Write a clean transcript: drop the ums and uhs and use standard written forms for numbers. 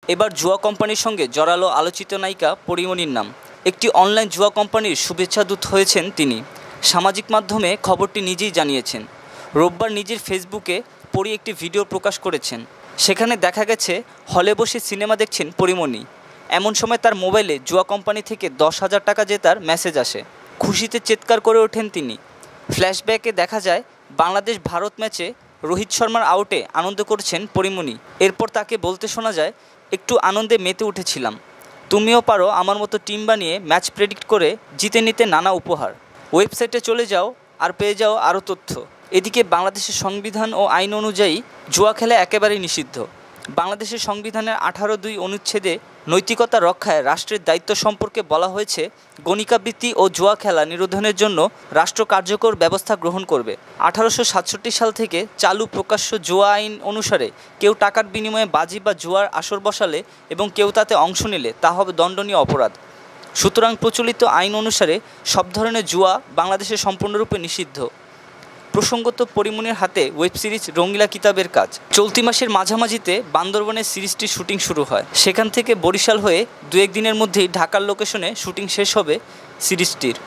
এবার জুয়া কোম্পানির সঙ্গে জড়ালো আলোচিত নায়িকা পরীমনির নাম। একটি অনলাইন জুয়া কোম্পানির শুভেচ্ছাদূত হয়েছেন তিনি। সামাজিক মাধ্যমে খবরটি নিজেই জানিয়েছেন। রোববার নিজের ফেসবুকে পরী একটি ভিডিও প্রকাশ করেছেন। সেখানে দেখা গেছে হলে বসে সিনেমা দেখছেন পরীমনি। এমন সময় তার মোবাইলে জুয়া কোম্পানি থেকে 10,000 টাকা জেতার মেসেজ আসে। খুশিতে চিৎকার করে ওঠেন তিনি। ফ্ল্যাশব্যাকে দেখা যায় বাংলাদেশ ভারত ম্যাচে রোহিত শর্মার আউটে আনন্দ করছেন পরীমনি। এরপর তাকে বলতে শোনা যায়, একটু আনন্দে মেতে উঠেছিলাম, তুমিও পারো আমার মতো টিম বানিয়ে ম্যাচ প্রেডিক্ট করে জিতে নিতে নানা উপহার। ওয়েবসাইটে চলে যাও আর পেয়ে যাও আরও তথ্য। এদিকে বাংলাদেশের সংবিধান ও আইন অনুযায়ী জুয়া খেলা একেবারেই নিষিদ্ধ। বাংলাদেশের সংবিধানের 18(2) অনুচ্ছেদে নৈতিকতা রক্ষায় রাষ্ট্রের দায়িত্ব সম্পর্কে বলা হয়েছে, গণিকাবৃত্তি ও জুয়া খেলা নিরোধনের জন্য রাষ্ট্র কার্যকর ব্যবস্থা গ্রহণ করবে। 1867 সাল থেকে চালু প্রকাশ্য জুয়া আইন অনুসারে কেউ টাকার বিনিময়ে বাজি বা জুয়ার আসর বসালে এবং কেউ তাতে অংশ নিলে তা হবে দণ্ডনীয় অপরাধ। সুতরাং প্রচলিত আইন অনুসারে সব ধরনের জুয়া বাংলাদেশে সম্পূর্ণরূপে নিষিদ্ধ। প্রসঙ্গত, পরীমনির হাতে ওয়েব সিরিজ রঙ্গিলা কিতাবের কাজ। চলতি মাসের মাঝামাঝিতে বান্দরবনের সিরিজটির শুটিং শুরু হয়। সেখান থেকে বরিশাল হয়ে 2-1 দিনের মধ্যেই ঢাকার লোকেশনে শুটিং শেষ হবে সিরিজটির।